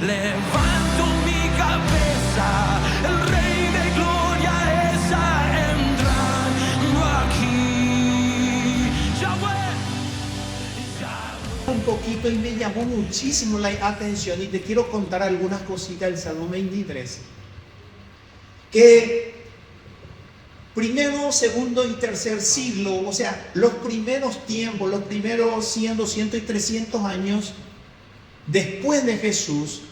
Levanto mi cabeza, el Rey de Gloria está entrando aquí. Un poquito y me llamó muchísimo la atención, y te quiero contar algunas cositas del Salmo 23. Que primero, segundo y tercer siglo, o sea, los primeros tiempos, los primeros 100, 200 y 300 años después de Jesús,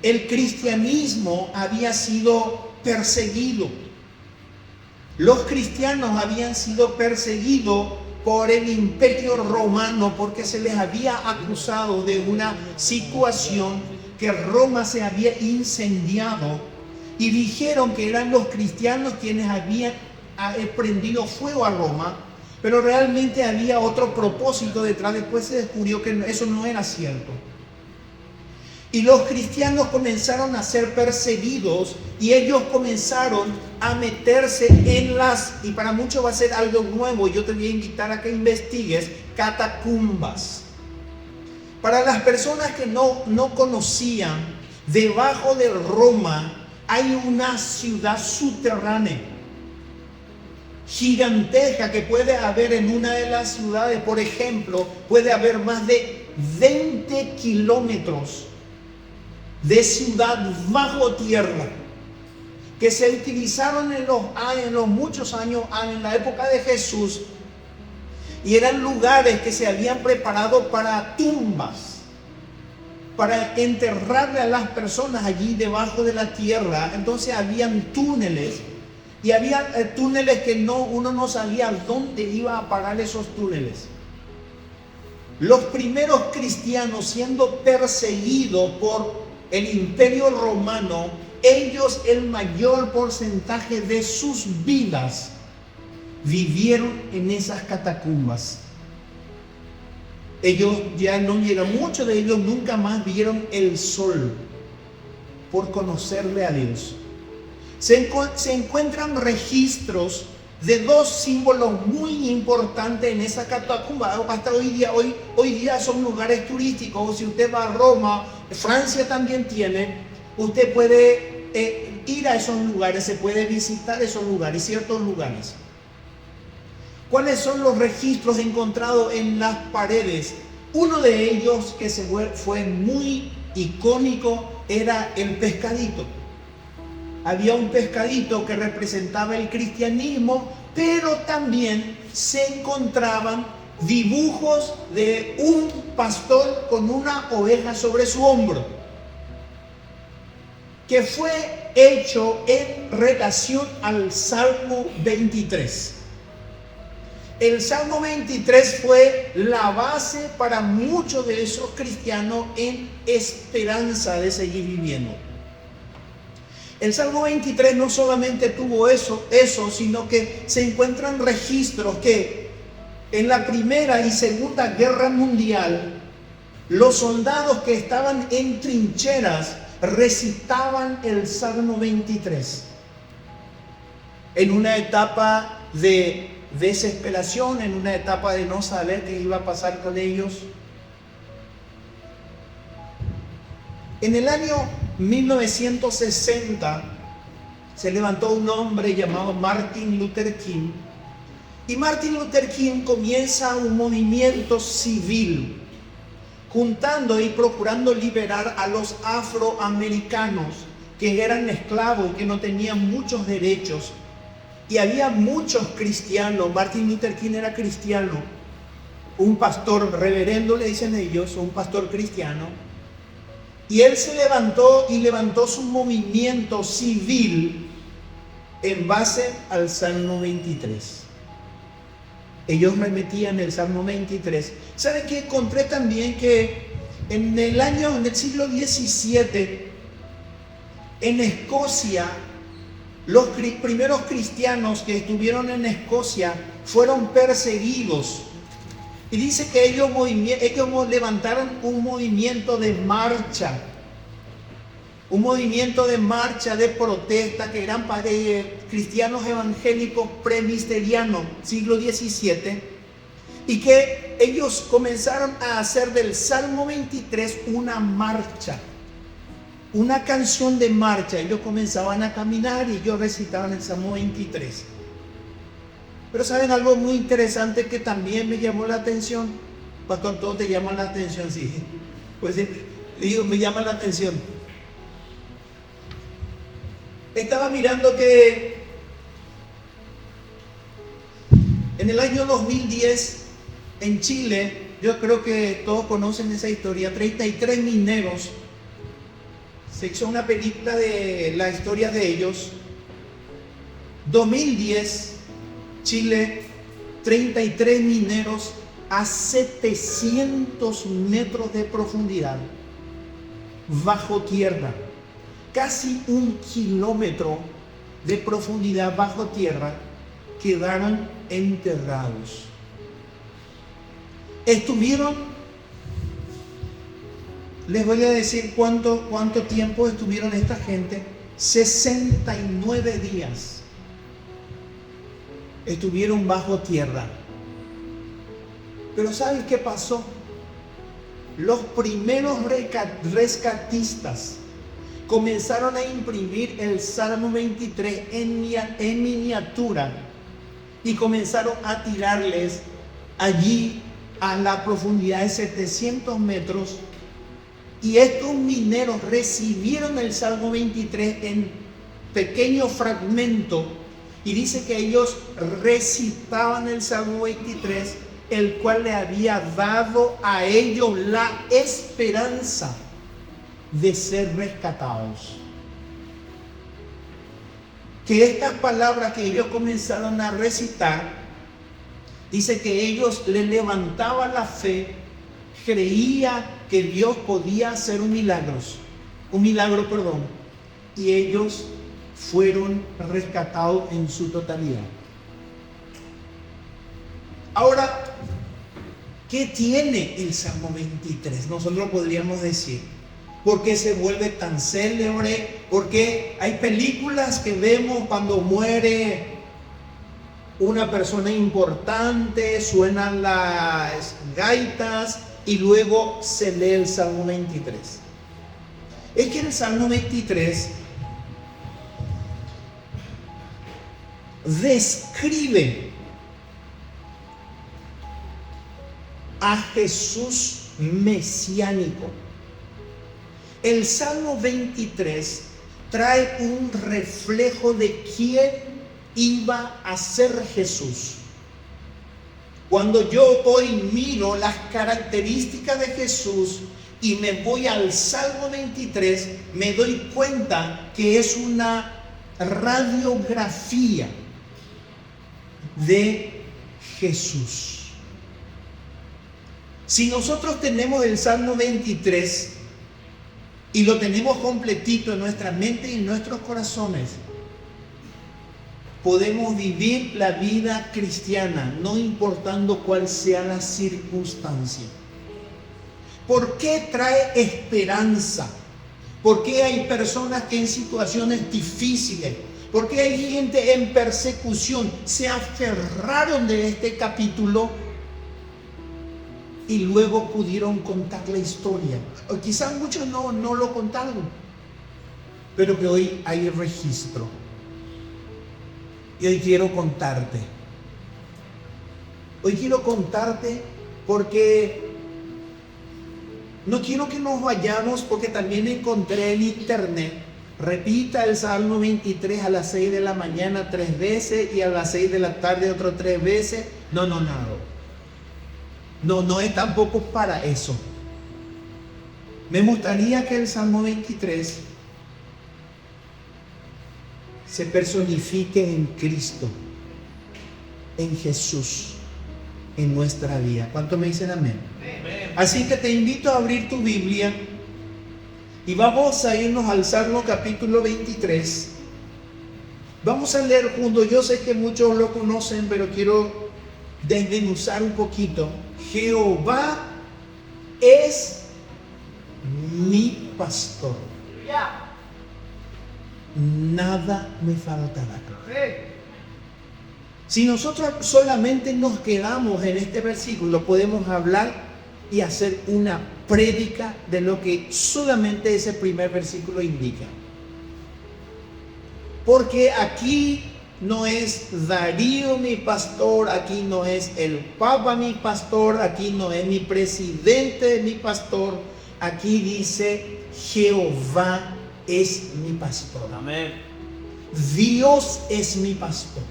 el cristianismo había sido perseguido. Los cristianos habían sido perseguidos por el Imperio Romano porque se les había acusado de una situación que Roma se había incendiado, y dijeron que eran los cristianos quienes habían prendido fuego a Roma, pero realmente había otro propósito detrás. Después se descubrió que eso no era cierto. Y los cristianos comenzaron a ser perseguidos, y ellos comenzaron a meterse en y para muchos va a ser algo nuevo, yo te voy a invitar a que investigues, catacumbas. Para las personas que no conocían, debajo de Roma hay una ciudad subterránea gigantesca que puede haber en una de las ciudades, por ejemplo, puede haber más de 20 kilómetros de ciudad bajo tierra, que se utilizaron en los muchos años, en la época de Jesús, y eran lugares que se habían preparado para tumbas, para enterrarle a las personas allí debajo de la tierra. Entonces habían túneles, y había túneles que uno no sabía dónde iba a parar esos túneles. Los primeros cristianos, siendo perseguidos por el Imperio Romano, ellos el mayor porcentaje de sus vidas vivieron en esas catacumbas. Ellos ya no llegan, muchos de ellos nunca más vieron el sol por conocerle a Dios. Se encuentran registros de dos símbolos muy importantes en esa catacumba. Hasta hoy día son lugares turísticos. Si usted va a Roma, Francia también tiene, usted puede ir a esos lugares, se puede visitar esos lugares, ciertos lugares. ¿Cuáles son los registros encontrados en las paredes? Uno de ellos que fue muy icónico era el pescadito. Había un pescadito que representaba el cristianismo, pero también se encontraban dibujos de un pastor con una oveja sobre su hombro, que fue hecho en relación al Salmo 23. El Salmo 23 fue la base para muchos de esos cristianos en esperanza de seguir viviendo. El Salmo 23 no solamente tuvo eso, sino que se encuentran registros que en la Primera y Segunda Guerra Mundial, los soldados que estaban en trincheras recitaban el Salmo 23. En una etapa de desesperación, en una etapa de no saber qué iba a pasar con ellos. En el año 1960 se levantó un hombre llamado Martin Luther King, y Martin Luther King comienza un movimiento civil juntando y procurando liberar a los afroamericanos que eran esclavos y que no tenían muchos derechos. Y había muchos cristianos. Martin Luther King era cristiano, un pastor reverendo, le dicen ellos, un pastor cristiano. Y él se levantó su movimiento civil en base al Salmo 23. Ellos remetían el Salmo 23. ¿Saben qué? Encontré también que en el siglo XVII, en Escocia, los primeros cristianos que estuvieron en Escocia fueron perseguidos. Y dice que ellos levantaron un movimiento de marcha. Un movimiento de marcha, de protesta, que eran cristianos evangélicos presbiterianos, siglo XVII. Y que ellos comenzaron a hacer del Salmo 23 una marcha. una canción de marcha. Ellos comenzaban a caminar y ellos recitaban el Salmo 23. Pero ¿saben algo muy interesante que también me llamó la atención? Pastor, todo te llama la atención, sí. Pues digo, me llama la atención. Estaba mirando que en el año 2010, en Chile, yo creo que todos conocen esa historia, 33 mineros, se hizo una película de la historia de ellos. 2010, Chile, 33 mineros a 700 metros de profundidad, bajo tierra, casi 1 kilómetro de profundidad bajo tierra, quedaron enterrados. Estuvieron, les voy a decir cuánto tiempo estuvieron esta gente, 69 días estuvieron bajo tierra. Pero ¿sabes qué pasó? Los primeros rescatistas comenzaron a imprimir el Salmo 23 en miniatura y comenzaron a tirarles allí a la profundidad de 700 metros, y estos mineros recibieron el Salmo 23 en pequeño fragmento, y dice que ellos recitaban el Salmo 23, el cual le había dado a ellos la esperanza de ser rescatados. Que estas palabras que ellos comenzaron a recitar, dice que ellos le levantaban la fe, creía que Dios podía hacer un milagro, y ellos fueron rescatados en su totalidad. Ahora, ¿qué tiene el Salmo 23? Nosotros podríamos decir, ¿por qué se vuelve tan célebre? Porque hay películas que vemos cuando muere una persona importante, suenan las gaitas y luego se lee el Salmo 23. Es que el Salmo 23 describe a Jesús mesiánico. El Salmo 23 trae un reflejo de quién iba a ser Jesús. Cuando yo hoy miro las características de Jesús y me voy al Salmo 23, me doy cuenta que es una radiografía de Jesús. Si nosotros tenemos el Salmo 23 y lo tenemos completito en nuestra mente y en nuestros corazones, podemos vivir la vida cristiana, no importando cuál sea la circunstancia. ¿Por qué trae esperanza? ¿Por qué hay personas que en situaciones difíciles, por qué hay gente en persecución, se aferraron de este capítulo y luego pudieron contar la historia? O quizás muchos no lo contaron, pero que hoy hay registro. Y hoy quiero contarte. Hoy quiero contarte porque no quiero que nos vayamos, porque también encontré en internet, repita el Salmo 23 a las 6 de la mañana 3 veces y a las 6 de la tarde otro 3 veces. No es tampoco para eso. Me gustaría que el Salmo 23 se personifique en Cristo, en Jesús, en nuestra vida. ¿Cuánto me dicen amén? Amén. Así que te invito a abrir tu Biblia y vamos a irnos al Salmo capítulo 23. Vamos a leer juntos. Yo sé que muchos lo conocen, pero quiero desmenuzar un poquito. Jehová es mi pastor. Nada me faltará. Si nosotros solamente nos quedamos en este versículo, podemos hablar y hacer una prédica de lo que solamente ese primer versículo indica. Porque aquí no es Darío mi pastor, aquí no es el Papa mi pastor, aquí no es mi presidente mi pastor, aquí dice Jehová es mi pastor. Amén. Dios es mi pastor.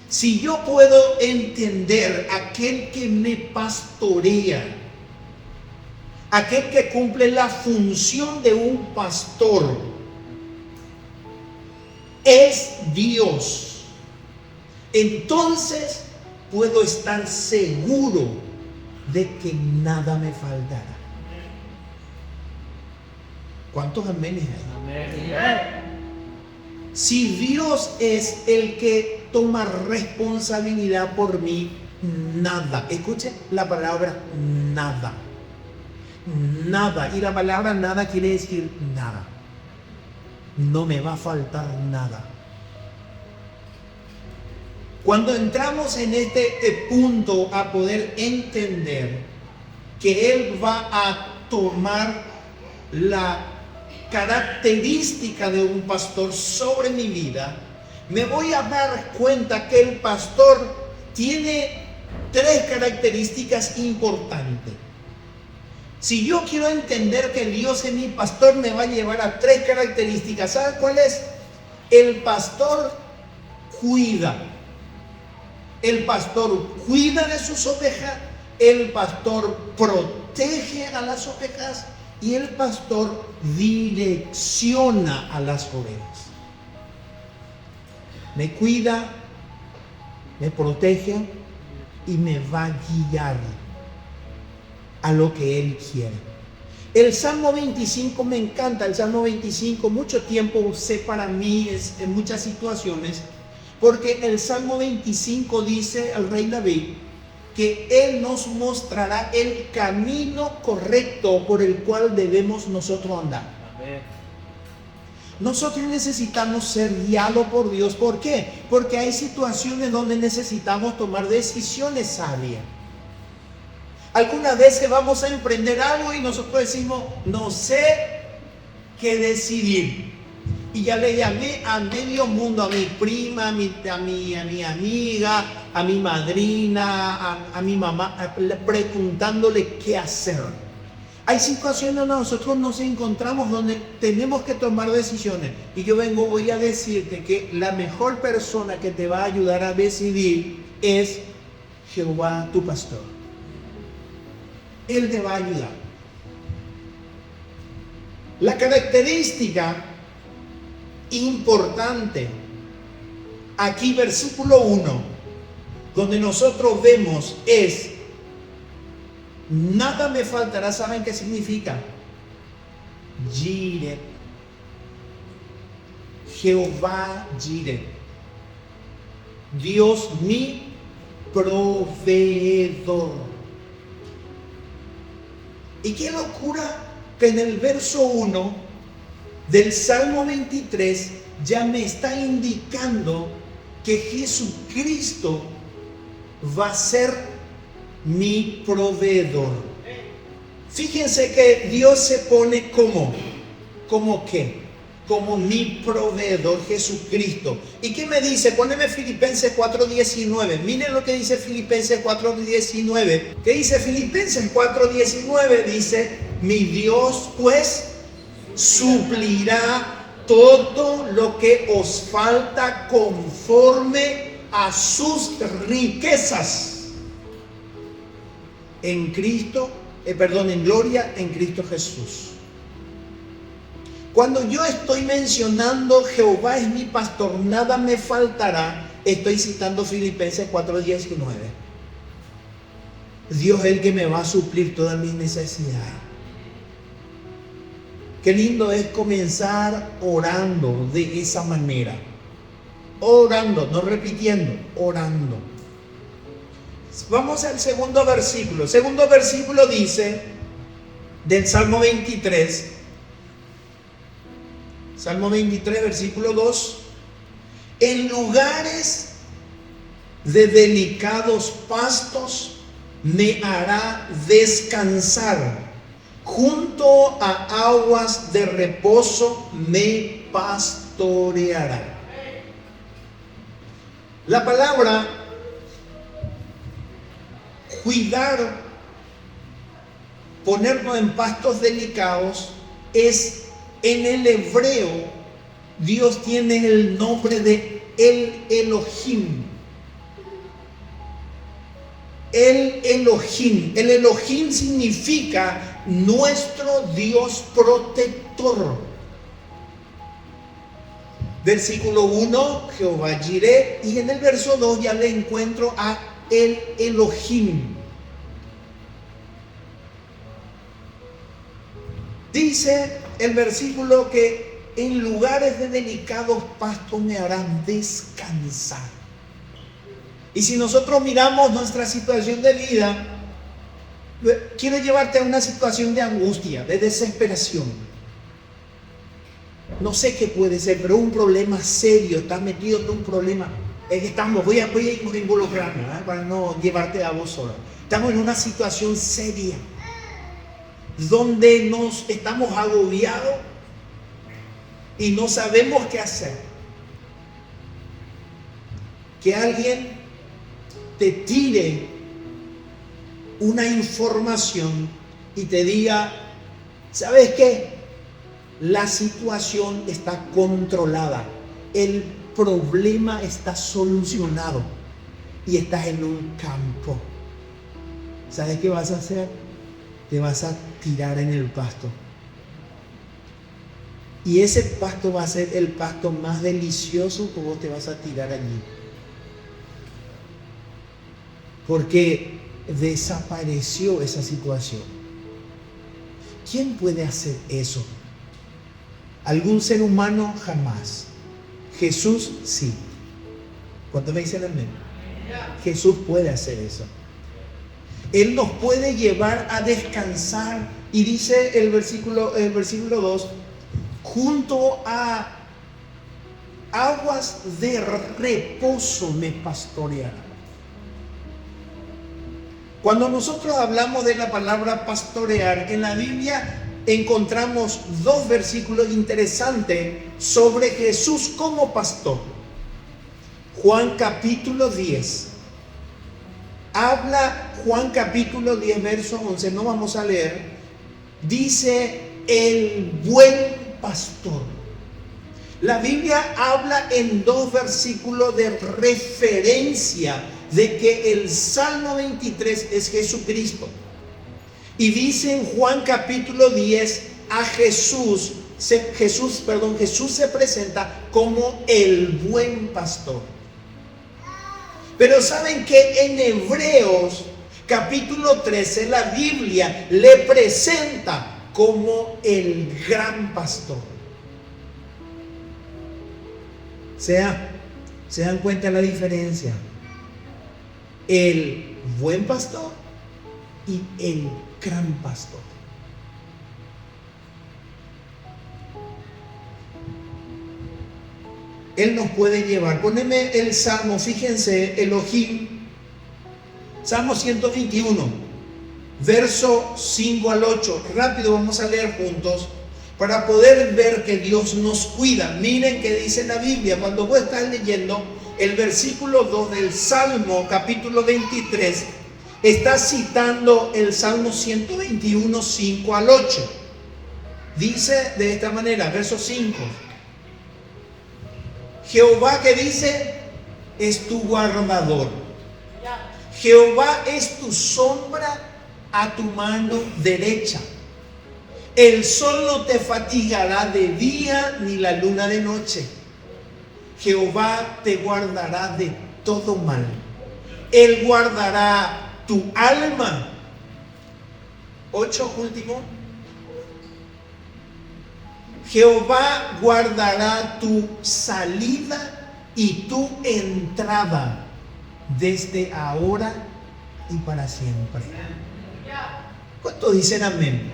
Si yo puedo entender aquel que me pastorea, aquel que cumple la función de un pastor, es Dios, entonces puedo estar seguro de que nada me faltará. ¿Cuántos amenes hay? Amén. Si Dios es el que toma responsabilidad por mí, nada, escuche la palabra nada, nada, y la palabra nada quiere decir nada, no me va a faltar nada. Cuando entramos en este punto a poder entender que Él va a tomar la característica de un pastor sobre mi vida, me voy a dar cuenta que el pastor tiene 3 características importantes. Si yo quiero entender que Dios es mi pastor, me va a llevar a 3 características. ¿Sabe cuál es? El pastor cuida. El pastor cuida de sus ovejas. El pastor protege a las ovejas. Y el pastor direcciona a las ovejas. Me cuida, me protege y me va a guiar a lo que Él quiere. El Salmo 25 me encanta. El Salmo 25 mucho tiempo usé para mí en muchas situaciones, porque el Salmo 25 dice al rey David que Él nos mostrará el camino correcto por el cual debemos nosotros andar. Amén. Nosotros necesitamos ser guiados por Dios. ¿Por qué? Porque hay situaciones donde necesitamos tomar decisiones sabias. Algunas veces vamos a emprender algo y nosotros decimos, no sé qué decidir. Y ya le llamé a medio mundo, a mi prima, a mi amiga, a mi madrina, a mi mamá, preguntándole qué hacer. Hay situaciones donde nosotros nos encontramos donde tenemos que tomar decisiones. Y yo voy a decirte que la mejor persona que te va a ayudar a decidir es Jehová, tu pastor. Él te va a ayudar. La característica importante, aquí versículo 1, donde nosotros vemos es, nada me faltará. ¿Saben qué significa? Jireh. Jehová Jireh. Dios mi proveedor. Y qué locura que en el verso 1 del Salmo 23 ya me está indicando que Jesucristo va a ser mi proveedor. Fíjense que Dios se pone ¿como qué? Como mi proveedor, Jesucristo. ¿Y qué me dice? Poneme Filipenses 4:19. Miren lo que dice Filipenses 4:19. ¿Qué dice Filipenses 4:19? Dice, mi Dios pues suplirá todo lo que os falta conforme a sus riquezas en gloria en Cristo Jesús. Cuando yo estoy mencionando Jehová es mi pastor, nada me faltará, estoy citando Filipenses 4:19. Dios es el que me va a suplir todas mis necesidades. Qué lindo es comenzar orando de esa manera. Orando, no repitiendo, orando. Vamos al segundo versículo. El segundo versículo dice del Salmo 23. Salmo 23, versículo 2. En lugares de delicados pastos me hará descansar, junto a aguas de reposo me pastoreará. La palabra cuidar, ponernos en pastos delicados, es en el hebreo. Dios tiene el nombre de El Elohim. El Elohim. El Elohim significa nuestro Dios protector. Versículo 1, Jehová Jireh, y en el verso 2 ya le encuentro a el Elohim. Dice el versículo que en lugares de delicados pastos me harán descansar. Y si nosotros miramos nuestra situación de vida, quiero llevarte a una situación de angustia, de desesperación. No sé qué puede ser, pero un problema serio, estás metido en un problema. Voy a involucrarme, ¿eh? Para no llevarte a vos solo. Estamos en una situación seria, donde nos estamos agobiados y no sabemos qué hacer. Que alguien te tire una información y te diga, ¿sabes qué? La situación está controlada, el problema está solucionado y estás en un campo. ¿Sabes qué vas a hacer? Te vas a tirar en el pasto. Y ese pasto va a ser el pasto más delicioso que vos te vas a tirar allí. Porque desapareció esa situación. ¿Quién puede hacer eso? ¿Algún ser humano? Jamás. Jesús sí. ¿Cuántos me dicen amén? Jesús puede hacer eso. Él nos puede llevar a descansar. Y dice el versículo 2, junto a aguas de reposo me pastoreará. Cuando nosotros hablamos de la palabra pastorear, en la Biblia encontramos dos versículos interesantes sobre Jesús como pastor. Juan capítulo 10. Habla Juan capítulo 10, verso 11, no vamos a leer. Dice, el buen pastor. La Biblia habla en dos versículos de referencia de que el Salmo 23 es Jesucristo. Y dice en Juan capítulo 10 a Jesús se presenta como el buen pastor. Pero saben que en Hebreos capítulo 13 la Biblia le presenta como el gran pastor. ¿Se dan cuenta la diferencia? El buen pastor y el gran pastor. Él nos puede llevar. Poneme el Salmo, fíjense, Elohim, Salmo 121, verso 5 al 8. Rápido vamos a leer juntos para poder ver que Dios nos cuida. Miren qué dice la Biblia. Cuando vos estás leyendo el versículo 2 del Salmo capítulo 23, está citando el Salmo 121, 5 al 8. Dice de esta manera, verso 5. Jehová, que dice, es tu guardador. Jehová es tu sombra a tu mano derecha. El sol no te fatigará de día ni la luna de noche. Jehová te guardará de todo mal. Él guardará tu alma. 8, último. Jehová guardará tu salida y tu entrada desde ahora y para siempre. ¿Cuántos dicen amén?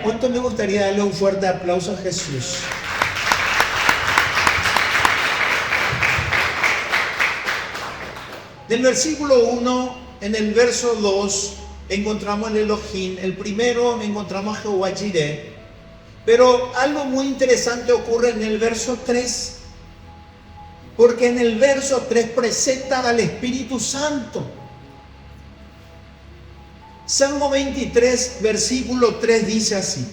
¿Cuánto me gustaría darle un fuerte aplauso a Jesús? Del versículo 1 en el verso 2 encontramos el Elohim, el primero encontramos a Jehová Jireh, pero algo muy interesante ocurre en el verso 3, porque en el verso 3 presenta al Espíritu Santo. Salmo 23, versículo 3 dice así: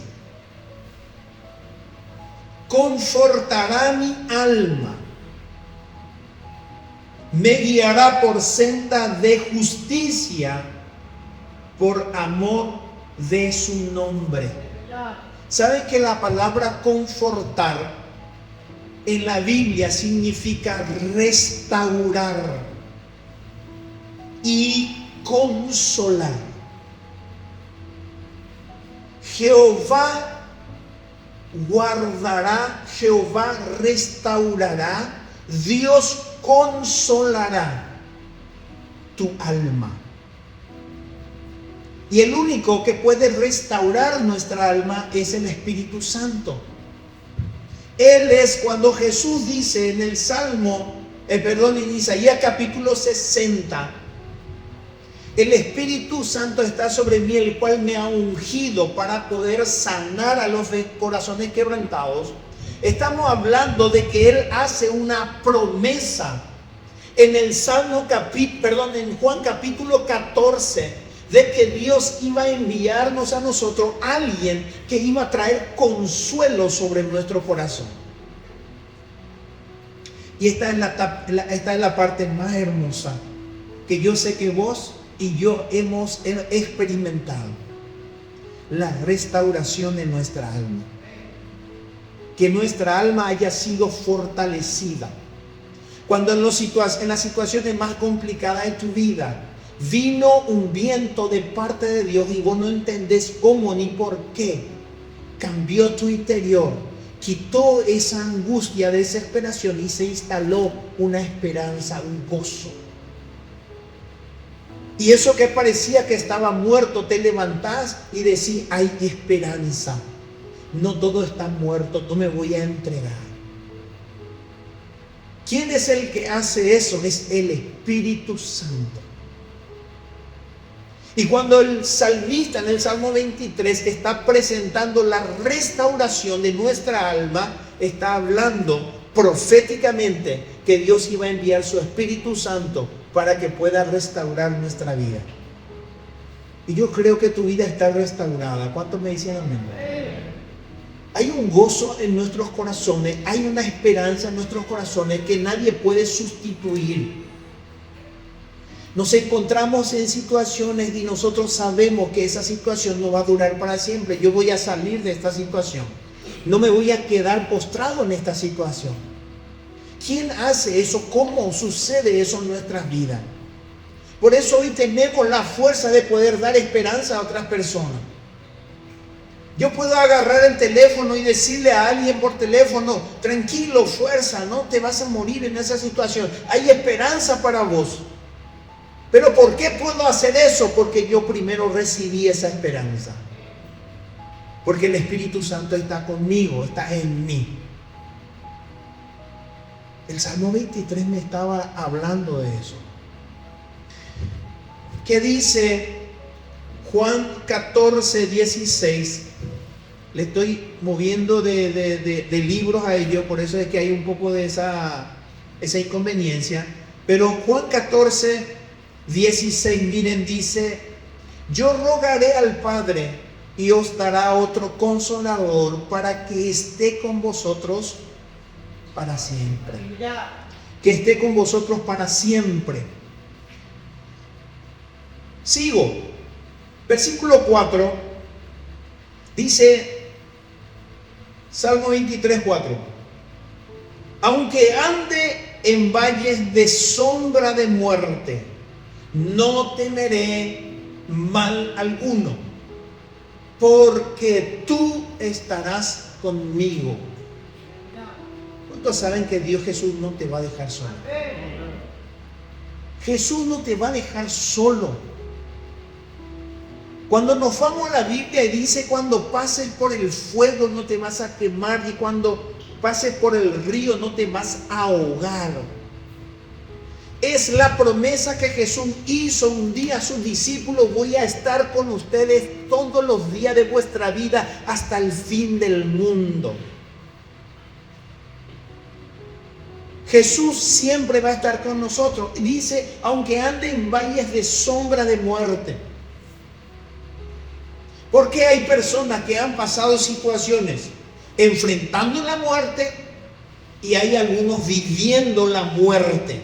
confortará mi alma, me guiará por senda de justicia, por amor de su nombre. ¿Sabe que la palabra confortar en la Biblia significa restaurar y consolar? Jehová guardará, Jehová restaurará, Dios consolará tu alma. Y el único que puede restaurar nuestra alma es el Espíritu Santo. Él es, cuando Jesús dice en el en Isaías capítulo 60, el Espíritu Santo está sobre mí, el cual me ha ungido para poder sanar a los de corazones quebrantados. Estamos hablando de que Él hace una promesa en el en Juan capítulo 14, de que Dios iba a enviarnos a nosotros a alguien que iba a traer consuelo sobre nuestro corazón. Y esta es la parte más hermosa que yo sé que vos y yo hemos experimentado: la restauración de nuestra alma. Que nuestra alma haya sido fortalecida. Cuando en las situaciones más complicadas de tu vida vino un viento de parte de Dios y vos no entendés cómo ni por qué, cambió tu interior, quitó esa angustia, desesperación y se instaló una esperanza, un gozo. Y eso que parecía que estaba muerto, te levantás y decís: hay esperanza, no todo está muerto, no me voy a entregar. ¿Quién es el que hace eso? Es el Espíritu Santo. Y cuando el salmista en el Salmo 23 está presentando la restauración de nuestra alma, está hablando proféticamente que Dios iba a enviar su Espíritu Santo para que pueda restaurar nuestra vida. Y yo creo que tu vida está restaurada. ¿Cuántos me dicen amén? Hay un gozo en nuestros corazones, hay una esperanza en nuestros corazones que nadie puede sustituir. Nos encontramos en situaciones y nosotros sabemos que esa situación no va a durar para siempre. Yo voy a salir de esta situación. No me voy a quedar postrado en esta situación. ¿Quién hace eso? ¿Cómo sucede eso en nuestras vidas? Por eso hoy tenemos la fuerza de poder dar esperanza a otras personas. Yo puedo agarrar el teléfono y decirle a alguien por teléfono: tranquilo, fuerza, no te vas a morir en esa situación. Hay esperanza para vos. ¿Pero por qué puedo hacer eso? Porque yo primero recibí esa esperanza. Porque el Espíritu Santo está conmigo, está en mí. El Salmo 23 me estaba hablando de eso. ¿Qué dice Juan 14, 16? Le estoy moviendo de libros a ellos, por eso es que hay un poco de esa inconveniencia. Pero Juan 14, 16, miren, dice: yo rogaré al Padre y os dará otro consolador para que esté con vosotros para siempre. Que esté con vosotros para siempre. Sigo. Versículo 4 dice, Salmo 23, 4: aunque ande en valles de sombra de muerte, no temeré mal alguno, porque tú estarás conmigo. ¿Cuántos saben que Dios Jesús no te va a dejar solo? Jesús no te va a dejar solo. Cuando nos vamos a la Biblia y dice: cuando pases por el fuego no te vas a quemar, y cuando pases por el río no te vas a ahogar. Es la promesa que Jesús hizo un día a sus discípulos: voy a estar con ustedes todos los días de vuestra vida hasta el fin del mundo. Jesús siempre va a estar con nosotros. Dice, aunque ande en valles de sombra de muerte. Porque hay personas que han pasado situaciones enfrentando la muerte y hay algunos viviendo la muerte.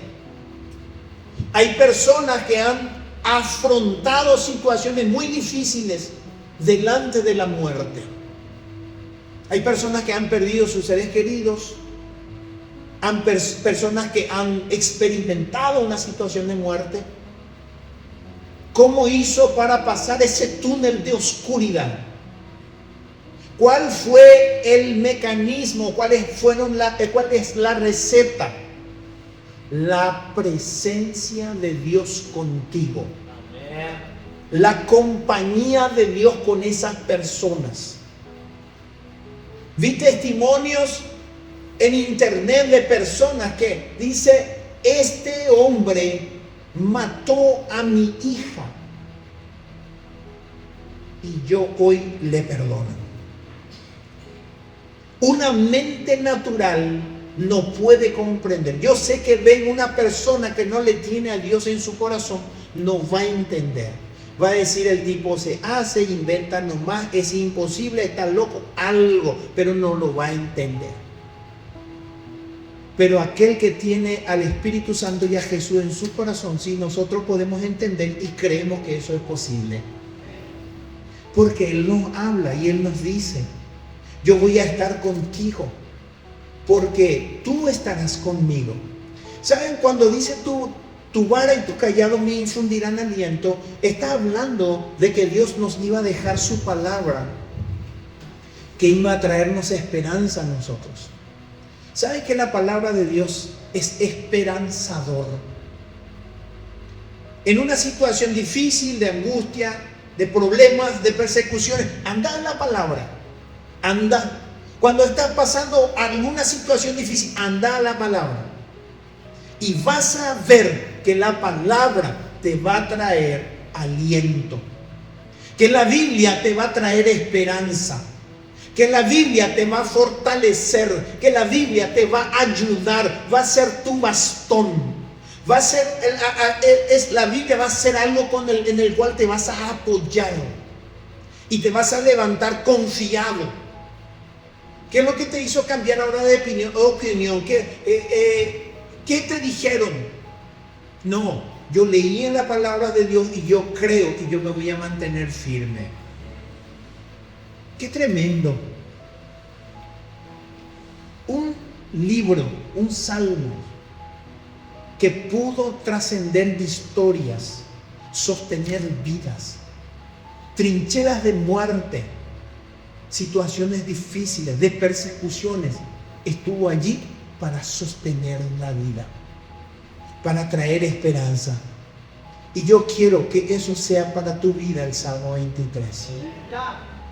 Hay personas que han afrontado situaciones muy difíciles delante de la muerte. Hay personas que han perdido sus seres queridos. Personas que han experimentado una situación de muerte. ¿Cómo hizo para pasar ese túnel de oscuridad? ¿Cuál fue el mecanismo? ¿Cuál es la receta? La presencia de Dios contigo. La compañía de Dios con esas personas. Vi testimonios en internet de personas que dice: este hombre mató a mi hija y yo hoy le perdono. Una mente natural no puede comprender. Yo sé que ven una persona que no le tiene a Dios en su corazón, no va a entender. Va a decir: el tipo se hace, inventa nomás, es imposible, está loco, algo, pero no lo va a entender. Pero aquel que tiene al Espíritu Santo y a Jesús en su corazón, sí, nosotros podemos entender y creemos que eso es posible. Porque Él nos habla y Él nos dice: yo voy a estar contigo, porque tú estarás conmigo. ¿Saben? Cuando dice tu vara y tu callado me infundirán aliento, está hablando de que Dios nos iba a dejar su palabra, que iba a traernos esperanza a nosotros. ¿Saben que la palabra de Dios es esperanzador? En una situación difícil, de angustia, de problemas, de persecuciones, anda en la palabra. Anda. Cuando estás pasando alguna situación difícil, anda a la palabra. Y vas a ver que la palabra te va a traer aliento. Que la Biblia te va a traer esperanza. Que la Biblia te va a fortalecer, que la Biblia te va a ayudar, va a ser tu bastón, va a ser, la Biblia va a ser algo en el cual te vas a apoyar y te vas a levantar confiado. ¿Qué es lo que te hizo cambiar ahora de opinión? ¿Qué te dijeron? No, yo leí en la palabra de Dios y yo creo que yo me voy a mantener firme. ¡Qué tremendo! Un libro, un salmo que pudo trascender de historias, sostener vidas, trincheras de muerte, situaciones difíciles, de persecuciones, estuvo allí para sostener la vida, para traer esperanza. Y yo quiero que eso sea para tu vida el Salmo 23.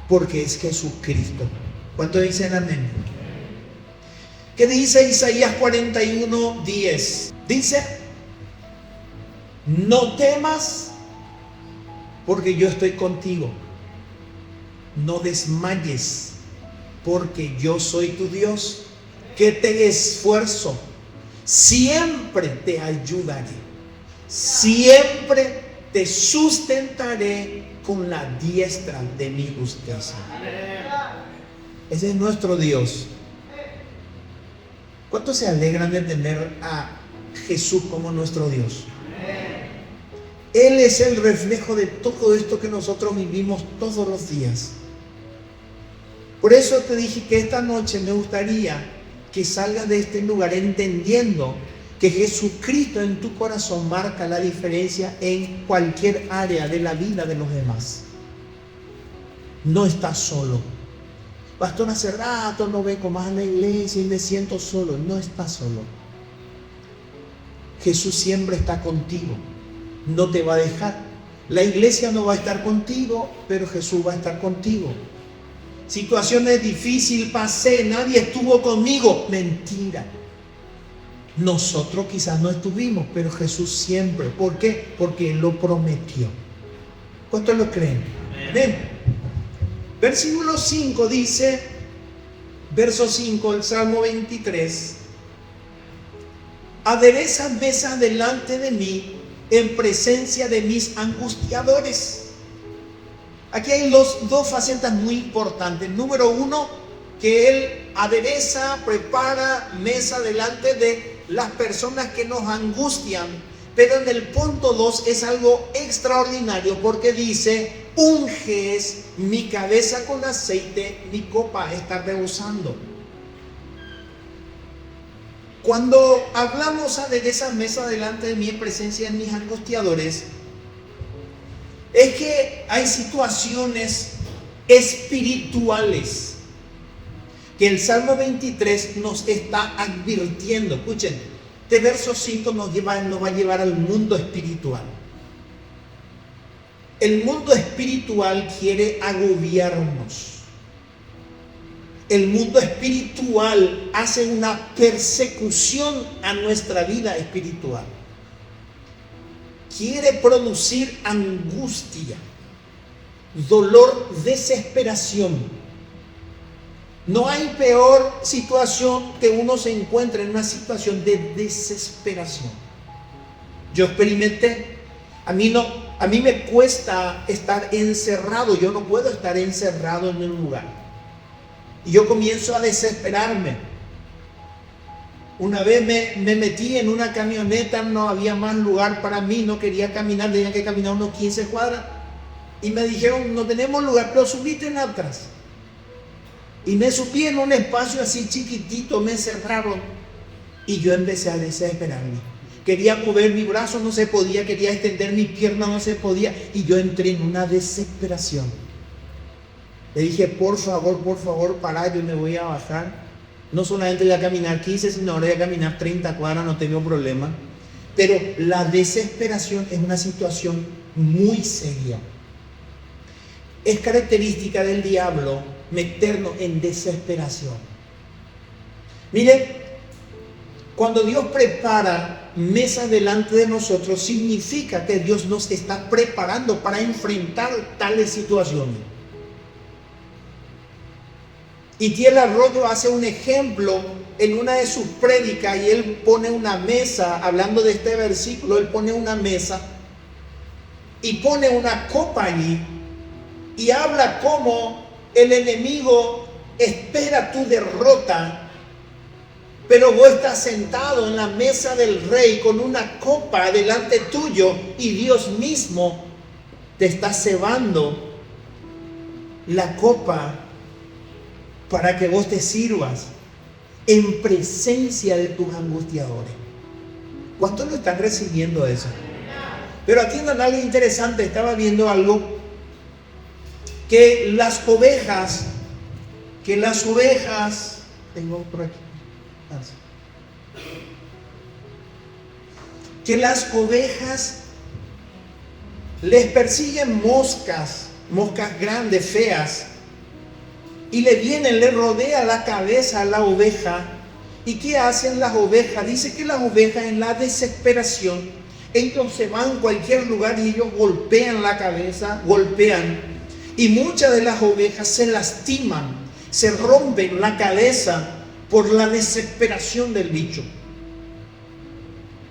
Porque es Jesucristo. ¿Cuánto dicen amén? ¿Qué dice Isaías 41:10? Dice: no temas, porque yo estoy contigo. No desmayes, porque yo soy tu Dios, que te esfuerzo. Siempre te ayudaré. Siempre te sustentaré con la diestra de mi justicia. Ese es nuestro Dios. ¿Cuántos se alegran de tener a Jesús como nuestro Dios? Él es el reflejo de todo esto que nosotros vivimos todos los días. Por eso te dije que esta noche me gustaría que salgas de este lugar entendiendo que Jesucristo en tu corazón marca la diferencia en cualquier área de la vida de los demás. No estás solo. Pastor, hace rato no vengo más a la iglesia y me siento solo. No estás solo. Jesús siempre está contigo. No te va a dejar. La iglesia no va a estar contigo, pero Jesús va a estar contigo. Situaciones difíciles pasé, nadie estuvo conmigo. Mentira. Nosotros quizás no estuvimos, pero Jesús siempre. ¿Por qué? Porque Él lo prometió. ¿Cuántos lo creen? Amén. Versículo 5 dice, verso 5 del Salmo 23, adereza mesa delante de mí en presencia de mis angustiadores. Aquí hay dos facetas muy importantes. Número 1, que Él adereza, prepara mesa delante de las personas que nos angustian. Pero en el punto 2 es algo extraordinario, porque dice, unges mi cabeza con aceite, mi copa está rebosando. Cuando hablamos de esa mesa delante de mí en presencia de mis angustiadores, es que hay situaciones espirituales que el Salmo 23 nos está advirtiendo. Escuchen, este verso 5 nos va a llevar al mundo espiritual. El mundo espiritual quiere agobiarnos. El mundo espiritual hace una persecución a nuestra vida espiritual. Quiere producir angustia, dolor, desesperación. No hay peor situación que uno se encuentre en una situación de desesperación. Yo experimenté, a mí me cuesta estar encerrado, yo no puedo estar encerrado en un lugar. Y yo comienzo a desesperarme. Una vez me metí en una camioneta, no había más lugar para mí, no quería caminar, tenía que caminar unos 15 cuadras. Y me dijeron, no tenemos lugar, pero subite en atrás. Y me subí en un espacio así chiquitito, me cerraron. Y yo empecé a desesperarme. Quería mover mi brazo, no se podía, quería extender mi pierna, no se podía. Y yo entré en una desesperación. Le dije, por favor, pará, yo me voy a bajar. No solamente voy a caminar 15, sino ahora voy a caminar 30 cuadras, no tengo problema. Pero la desesperación es una situación muy seria. Es característica del diablo meternos en desesperación. Mire, cuando Dios prepara mesa delante de nosotros, significa que Dios nos está preparando para enfrentar tales situaciones. Y Tiel Arroyo hace un ejemplo en una de sus prédicas y él pone una mesa, hablando de este versículo, él pone una mesa y pone una copa allí y habla cómo el enemigo espera tu derrota, pero vos estás sentado en la mesa del rey con una copa delante tuyo y Dios mismo te está cebando la copa para que vos te sirvas en presencia de tus angustiadores. ¿Cuántos lo están recibiendo eso? Pero atiendan algo interesante. Estaba viendo algo que las ovejas, tengo por aquí, que las ovejas les persiguen moscas grandes, feas, y le rodea la cabeza a la oveja. ¿Y qué hacen las ovejas? Dice que las ovejas, en la desesperación, ellos se van a cualquier lugar y ellos golpean la cabeza, y muchas de las ovejas se lastiman, se rompen la cabeza por la desesperación del bicho.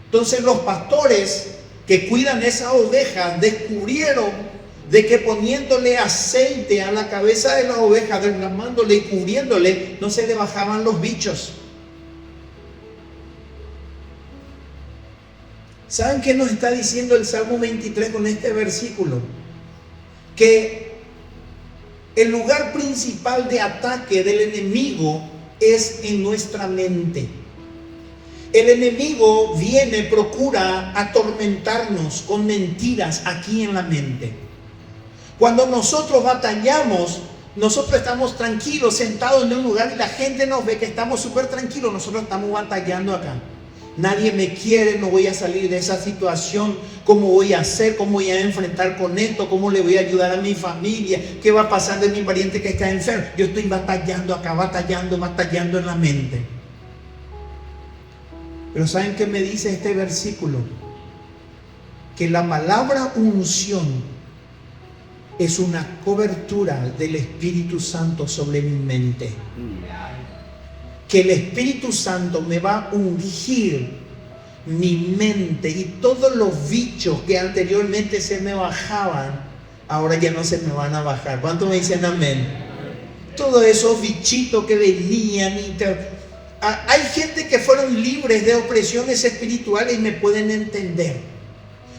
Entonces los pastores que cuidan esas ovejas descubrieron de que poniéndole aceite a la cabeza de la oveja, derramándole y cubriéndole, no se le bajaban los bichos. ¿Saben qué nos está diciendo el Salmo 23 con este versículo? Que el lugar principal de ataque del enemigo es en nuestra mente. El enemigo viene, procura atormentarnos con mentiras aquí en la mente. Cuando nosotros batallamos, nosotros estamos tranquilos, sentados en un lugar y la gente nos ve que estamos súper tranquilos. Nosotros estamos batallando acá. Nadie me quiere, no voy a salir de esa situación. ¿Cómo voy a hacer? ¿Cómo voy a enfrentar con esto? ¿Cómo le voy a ayudar a mi familia? ¿Qué va a pasar de mi pariente que está enfermo? Yo estoy batallando acá, batallando en la mente. Pero ¿saben qué me dice este versículo? Que la palabra unción es una cobertura del Espíritu Santo sobre mi mente. Que el Espíritu Santo me va a ungir mi mente y todos los bichos que anteriormente se me bajaban, ahora ya no se me van a bajar. ¿Cuántos me dicen amén? Todos esos bichitos que venían hay gente que fueron libres de opresiones espirituales y me pueden entender.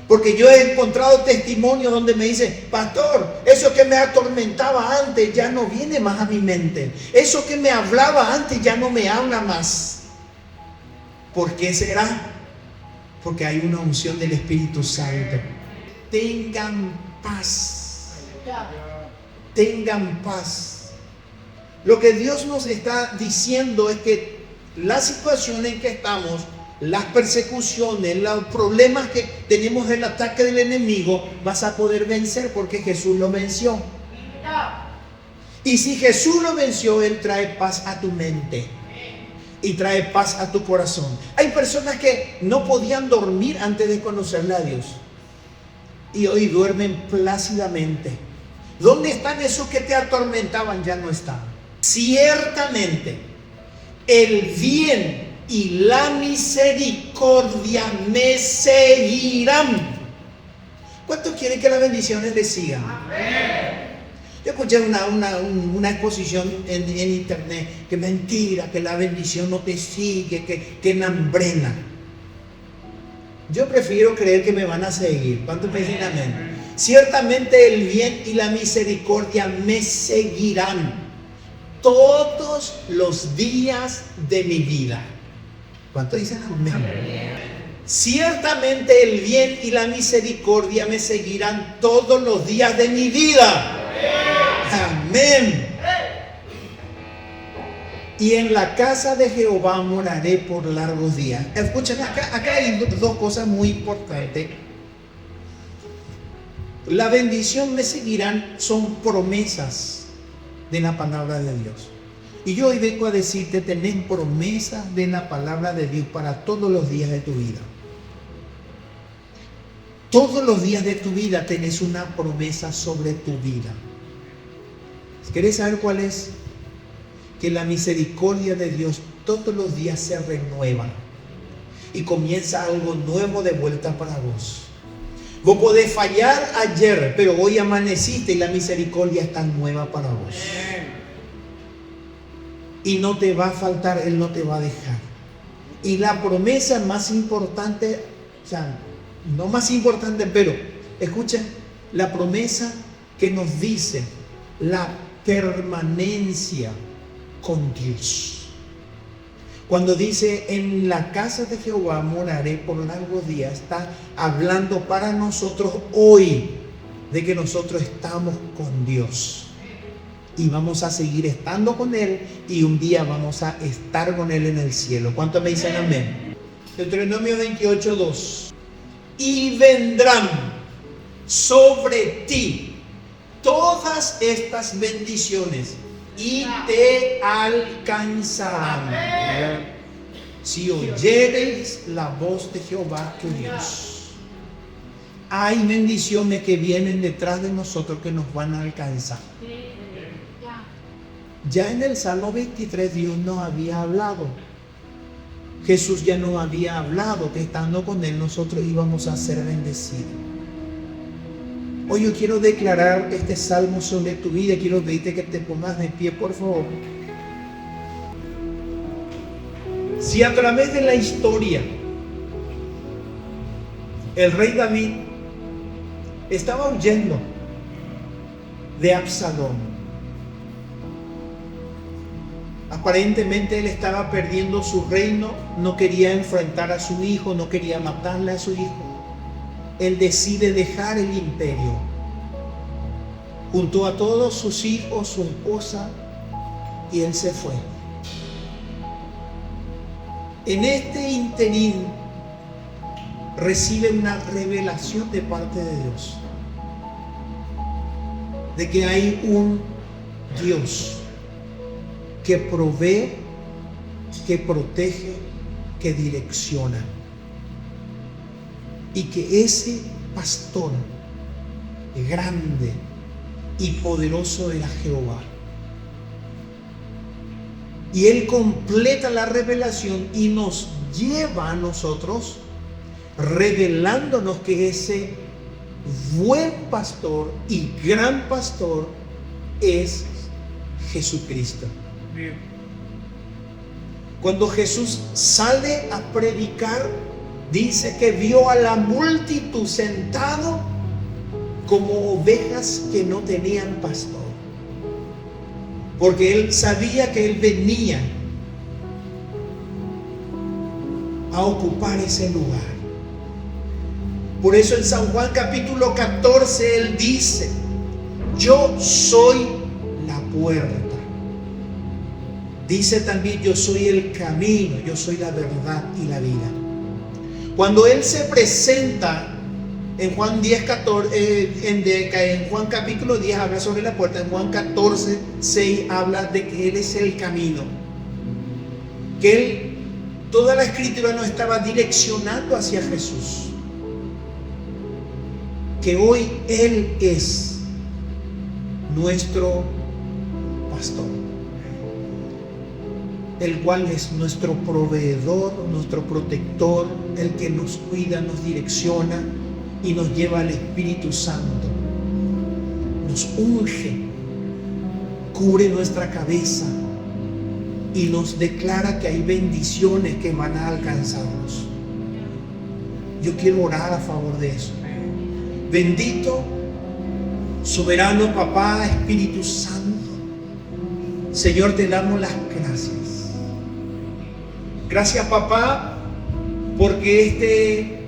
Porque yo he encontrado testimonios donde me dicen: pastor, eso que me atormentaba antes ya no viene más a mi mente. Eso que me hablaba antes ya no me habla más. ¿Por qué será? Porque hay una unción del Espíritu Santo. Tengan paz. Tengan paz. Lo que Dios nos está diciendo es que la situación en que estamos, las persecuciones, los problemas que tenemos del ataque del enemigo, vas a poder vencer porque Jesús lo venció. Y si Jesús lo venció, Él trae paz a tu mente y trae paz a tu corazón. Hay personas que no podían dormir antes de conocerle a Dios y hoy duermen plácidamente. ¿Dónde están esos que te atormentaban? Ya no están. Ciertamente el bien y la misericordia me seguirán. ¿Cuántos quieren que las bendiciones les sigan? Amén. Yo escuché una exposición en internet, que mentira, que la bendición no te sigue, que nambrena. Yo prefiero creer que me van a seguir. ¿Cuántos me dicen amén? Ciertamente el bien y la misericordia me seguirán todos los días de mi vida. ¿Cuántos dicen amén? Ciertamente el bien y la misericordia me seguirán todos los días de mi vida. Amén. Y en la casa de Jehová moraré por largos días. Escuchen, acá hay dos cosas muy importantes. La bendición me seguirán son promesas de la palabra de Dios. Y yo hoy vengo a decirte: tenés promesas de la palabra de Dios para todos los días de tu vida. Todos los días de tu vida tenés una promesa sobre tu vida. ¿Querés saber cuál es? Que la misericordia de Dios todos los días se renueva y comienza algo nuevo de vuelta para vos. Vos podés fallar ayer, pero hoy amaneciste y la misericordia está nueva para vos. Y no te va a faltar, Él no te va a dejar. Y la promesa más importante, o sea, no más importante, pero escuchen, la promesa que nos dice la permanencia con Dios. Cuando dice: en la casa de Jehová moraré por largos días, está hablando para nosotros hoy de que nosotros estamos con Dios y vamos a seguir estando con Él, y un día vamos a estar con Él en el cielo. ¿Cuántos me dicen amén? Deuteronomio 28:2. Y vendrán sobre ti todas estas bendiciones y te alcanzarán si oyereis la voz de Jehová tu Dios. Hay bendiciones que vienen detrás de nosotros que nos van a alcanzar. Ya en el Salmo 23 Dios nos había hablado. Jesús ya nos había hablado que estando con Él nosotros íbamos a ser bendecidos. Hoy yo quiero declarar este salmo sobre tu vida. Quiero pedirte que te pongas de pie, por favor. Si a través de la historia el rey David estaba huyendo de Absalón, aparentemente él estaba perdiendo su reino, no quería enfrentar a su hijo, no quería matarle a su hijo. Él decide dejar el imperio. Juntó a todos sus hijos, su esposa, y él se fue. En este interín recibe una revelación de parte de Dios, de que hay un Dios que provee, que protege que direcciona. Y que ese pastor grande y poderoso era Jehová. Y Él completa la revelación y nos lleva a nosotros revelándonos que ese buen pastor y gran pastor es Jesucristo. Cuando Jesús sale a predicar, dice que vio a la multitud sentado como ovejas que no tenían pastor. Porque Él sabía que Él venía a ocupar ese lugar. Por eso en San Juan capítulo 14 Él dice: yo soy la puerta. Dice también: yo soy el camino, yo soy la verdad y la vida. Cuando Él se presenta en Juan 10, 14, en Juan capítulo 10 habla sobre la puerta. En Juan 14, 6 habla de que Él es el camino. Que Él, toda la escritura nos estaba direccionando hacia Jesús. Que hoy Él es nuestro pastor, el cual es nuestro proveedor, nuestro protector, el que nos cuida, nos direcciona y nos lleva al Espíritu Santo. Nos unge, cubre nuestra cabeza y nos declara que hay bendiciones que van a alcanzarnos. Yo quiero orar a favor de eso. Bendito, soberano Papá, Espíritu Santo, Señor, te damos las gracias. Gracias, Papá, porque este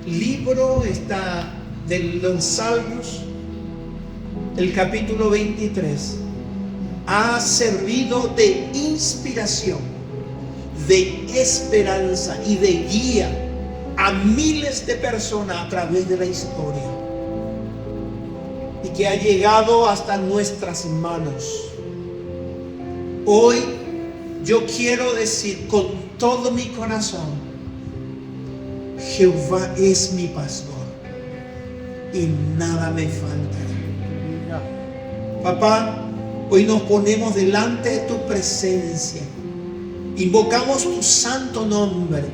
libro está de los Salmos, el capítulo 23, ha servido de inspiración, de esperanza y de guía a miles de personas a través de la historia, y que ha llegado hasta nuestras manos. Hoy yo quiero decir con todo mi corazón: Jehová es mi pastor y nada me faltará. Papá, hoy nos ponemos delante de tu presencia, invocamos tu santo nombre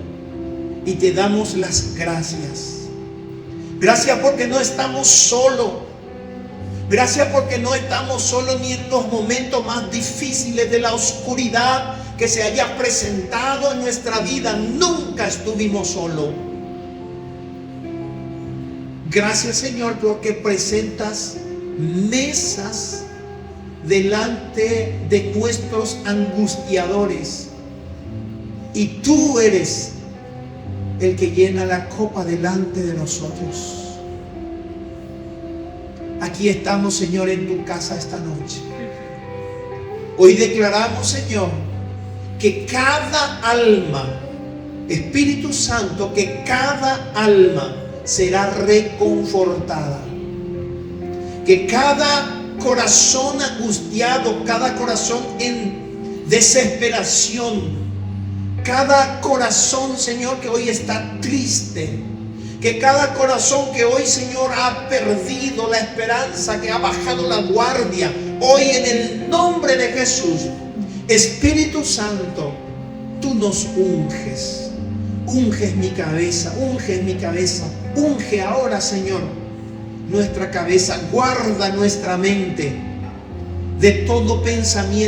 y te damos las gracias. Gracias porque no estamos solos. Gracias porque no estamos solos ni en los momentos más difíciles de la oscuridad que se haya presentado en nuestra vida. Nunca estuvimos solos. Gracias, Señor, porque presentas mesas delante de nuestros angustiadores. Y tú eres el que llena la copa delante de nosotros. Aquí estamos, Señor, en tu casa esta noche. Hoy declaramos, Señor, que cada alma, Espíritu Santo, que cada alma será reconfortada. Que cada corazón angustiado, cada corazón en desesperación, cada corazón, Señor, que hoy está triste, que cada corazón que hoy, Señor, ha perdido la esperanza, que ha bajado la guardia, hoy en el nombre de Jesús, Espíritu Santo, tú nos unges. Unges mi cabeza, unges mi cabeza. Unge ahora, Señor, nuestra cabeza. Guarda nuestra mente de todo pensamiento